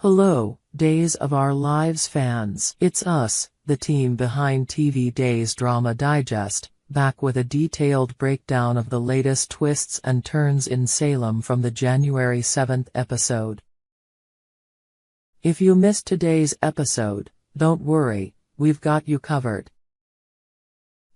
Hello, Days of Our Lives fans. It's us, the team behind TV Days Drama Digest, back with a detailed breakdown of the latest twists and turns in Salem from the January 7th episode. If you missed today's episode, don't worry, we've got you covered.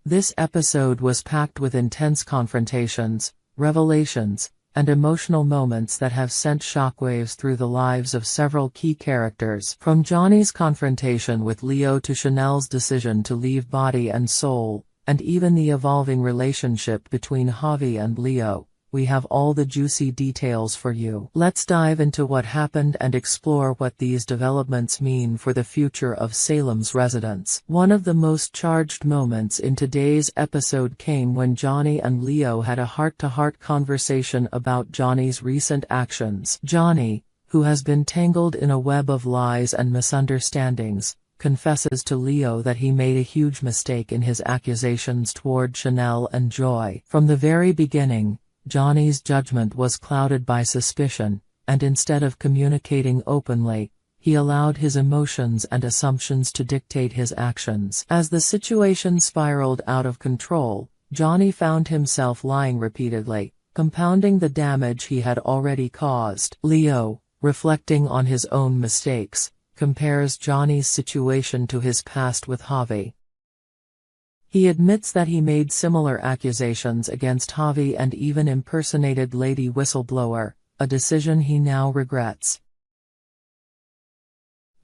This episode was packed with intense confrontations, revelations, and emotional moments that have sent shockwaves through the lives of several key characters. From Johnny's confrontation with Leo to Chanel's decision to leave body and soul, and even the evolving relationship between Javi and Leo, we have all the juicy details for you. Let's dive into what happened and explore what these developments mean for the future of Salem's residents. One of the most charged moments in today's episode came when Johnny and Leo had a heart-to-heart conversation about Johnny's recent actions. Johnny, who has been tangled in a web of lies and misunderstandings, confesses to Leo that he made a huge mistake in his accusations toward Chanel and Joy. From the very beginning, Johnny's judgment was clouded by suspicion, and instead of communicating openly, he allowed his emotions and assumptions to dictate his actions. As the situation spiraled out of control, Johnny found himself lying repeatedly, compounding the damage he had already caused. Leo, reflecting on his own mistakes, compares Johnny's situation to his past with Javi. He admits that he made similar accusations against Javi and even impersonated Lady Whistleblower, a decision he now regrets.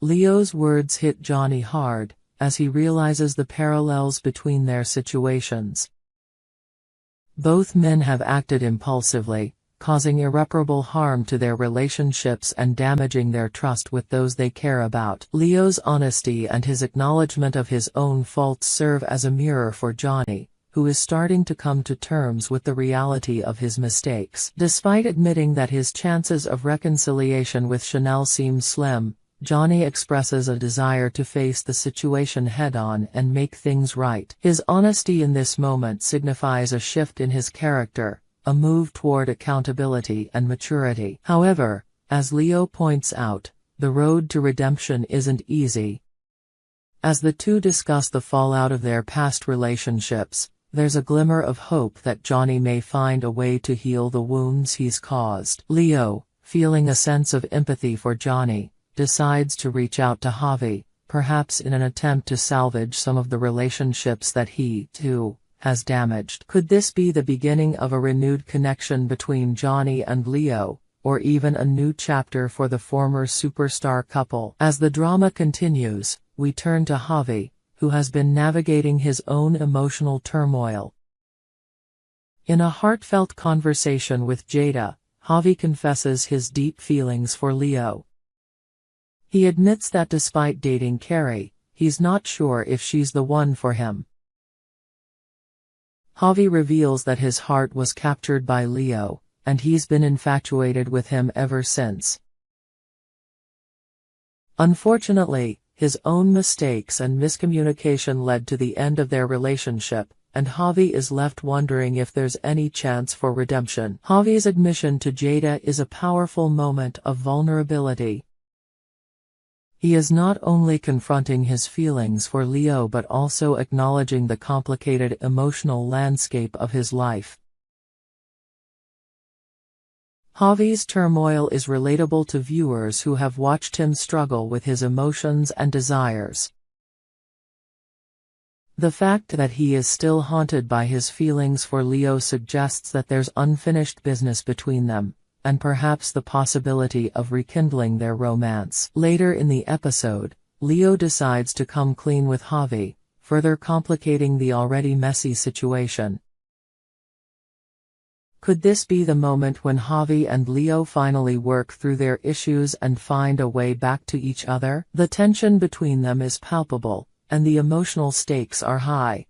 Leo's words hit Johnny hard, as he realizes the parallels between their situations. Both men have acted impulsively, causing irreparable harm to their relationships and damaging their trust with those they care about. Leo's honesty and his acknowledgement of his own faults serve as a mirror for Johnny, who is starting to come to terms with the reality of his mistakes. Despite admitting that his chances of reconciliation with Chanel seem slim, Johnny expresses a desire to face the situation head-on and make things right. His honesty in this moment signifies a shift in his character, a move toward accountability and maturity. However, as Leo points out, the road to redemption isn't easy. As the two discuss the fallout of their past relationships, there's a glimmer of hope that Johnny may find a way to heal the wounds he's caused. Leo, feeling a sense of empathy for Johnny, decides to reach out to Javi, perhaps in an attempt to salvage some of the relationships that he, too, has damaged. Could this be the beginning of a renewed connection between Johnny and Leo, or even a new chapter for the former superstar couple? As the drama continues, we turn to Javi, who has been navigating his own emotional turmoil. In a heartfelt conversation with Jada, Javi confesses his deep feelings for Leo. He admits that despite dating Carrie, he's not sure if she's the one for him. Javi reveals that his heart was captured by Leo, and he's been infatuated with him ever since. Unfortunately, his own mistakes and miscommunication led to the end of their relationship, and Javi is left wondering if there's any chance for redemption. Javi's admission to Jada is a powerful moment of vulnerability. He is not only confronting his feelings for Leo but also acknowledging the complicated emotional landscape of his life. Javi's turmoil is relatable to viewers who have watched him struggle with his emotions and desires. The fact that he is still haunted by his feelings for Leo suggests that there's unfinished business between them, and perhaps the possibility of rekindling their romance. Later in the episode, Leo decides to come clean with Javi, further complicating the already messy situation. Could this be the moment when Javi and Leo finally work through their issues and find a way back to each other? The tension between them is palpable, and the emotional stakes are high.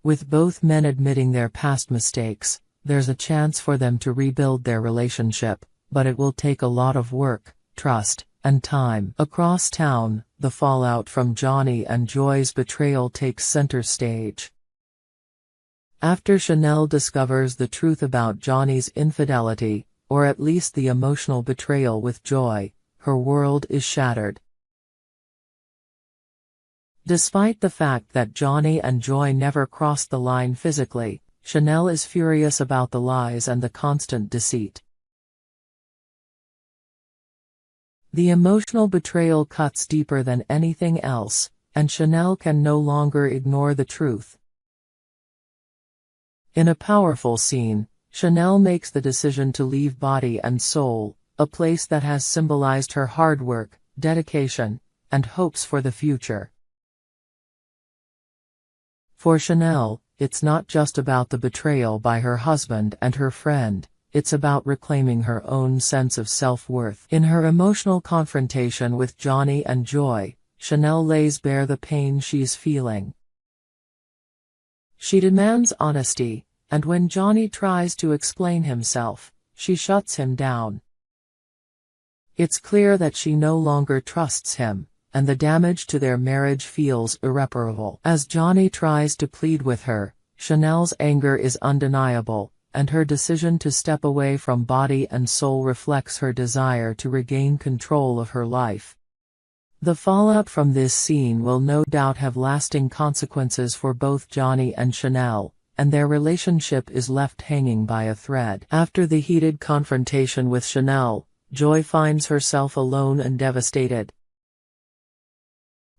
With both men admitting their past mistakes, there's a chance for them to rebuild their relationship, but it will take a lot of work, trust, and time. Across town, the fallout from Johnny and Joy's betrayal takes center stage. After Chanel discovers the truth about Johnny's infidelity, or at least the emotional betrayal with Joy, her world is shattered. Despite the fact that Johnny and Joy never crossed the line physically, Chanel is furious about the lies and the constant deceit. The emotional betrayal cuts deeper than anything else, and Chanel can no longer ignore the truth. In a powerful scene, Chanel makes the decision to leave body and soul, a place that has symbolized her hard work, dedication, and hopes for the future. For Chanel, it's not just about the betrayal by her husband and her friend, it's about reclaiming her own sense of self-worth. In her emotional confrontation with Johnny and Joy, Chanel lays bare the pain she's feeling. She demands honesty, and when Johnny tries to explain himself, she shuts him down. It's clear that she no longer trusts him, and the damage to their marriage feels irreparable. As Johnny tries to plead with her, Chanel's anger is undeniable, and her decision to step away from body and soul reflects her desire to regain control of her life. The fallout from this scene will no doubt have lasting consequences for both Johnny and Chanel, and their relationship is left hanging by a thread. After the heated confrontation with Chanel, Joy finds herself alone and devastated.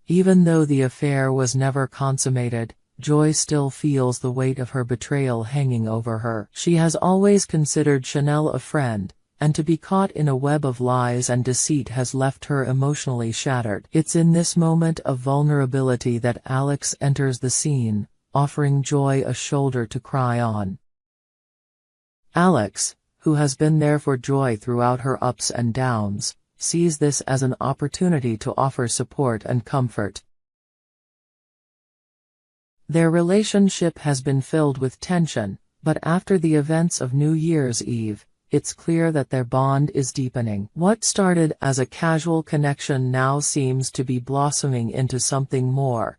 Even though the affair was never consummated, Joy still feels the weight of her betrayal hanging over her. She has always considered Chanel a friend, and to be caught in a web of lies and deceit has left her emotionally shattered. It's in this moment of vulnerability that Alex enters the scene, offering Joy a shoulder to cry on. Alex, who has been there for Joy throughout her ups and downs, sees this as an opportunity to offer support and comfort. Their relationship has been filled with tension, but after the events of New Year's Eve, it's clear that their bond is deepening. What started as a casual connection now seems to be blossoming into something more.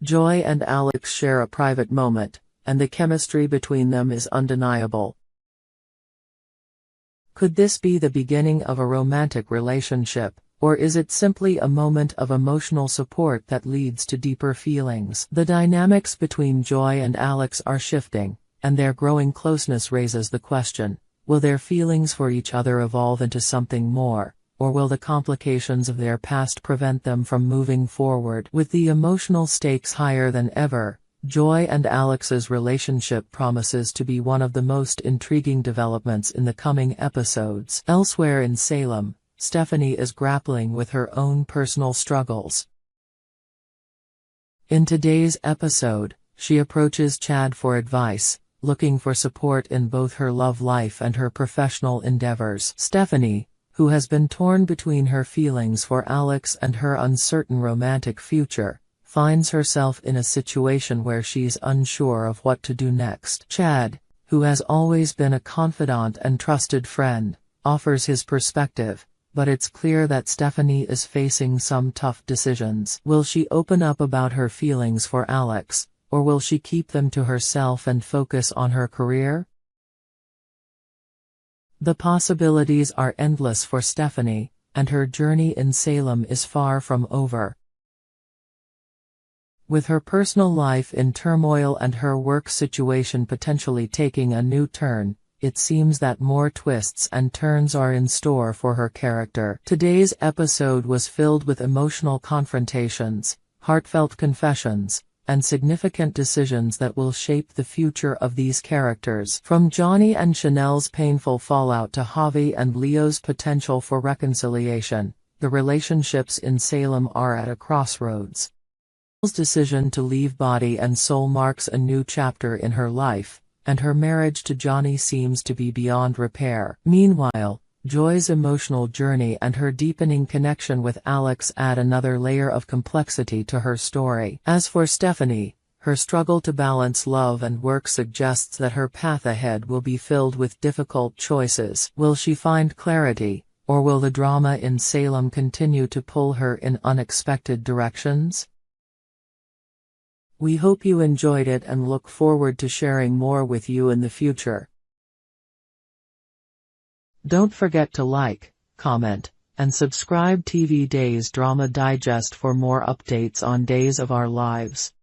Joy and Alex share a private moment, and the chemistry between them is undeniable. Could this be the beginning of a romantic relationship, or is it simply a moment of emotional support that leads to deeper feelings? The dynamics between Joy and Alex are shifting, and their growing closeness raises the question, will their feelings for each other evolve into something more, or will the complications of their past prevent them from moving forward? With the emotional stakes higher than ever, Joy and Alex's relationship promises to be one of the most intriguing developments in the coming episodes. Elsewhere in Salem, Stephanie is grappling with her own personal struggles. In today's episode, she approaches Chad for advice, looking for support in both her love life and her professional endeavors. Stephanie, who has been torn between her feelings for Alex and her uncertain romantic future, finds herself in a situation where she's unsure of what to do next. Chad, who has always been a confidant and trusted friend, offers his perspective, but it's clear that Stephanie is facing some tough decisions. Will she open up about her feelings for Alex, or will she keep them to herself and focus on her career? The possibilities are endless for Stephanie, and her journey in Salem is far from over. With her personal life in turmoil and her work situation potentially taking a new turn, it seems that more twists and turns are in store for her character. Today's episode was filled with emotional confrontations, heartfelt confessions, and significant decisions that will shape the future of these characters. From Johnny and Chanel's painful fallout to Javi and Leo's potential for reconciliation, the relationships in Salem are at a crossroads. Chanel's decision to leave body and soul marks a new chapter in her life, and her marriage to Johnny seems to be beyond repair. Meanwhile, Joy's emotional journey and her deepening connection with Alex add another layer of complexity to her story. As for Stephanie, her struggle to balance love and work suggests that her path ahead will be filled with difficult choices. Will she find clarity, or will the drama in Salem continue to pull her in unexpected directions? We hope you enjoyed it and look forward to sharing more with you in the future. Don't forget to like, comment, and subscribe TV Days Drama Digest for more updates on Days of Our Lives.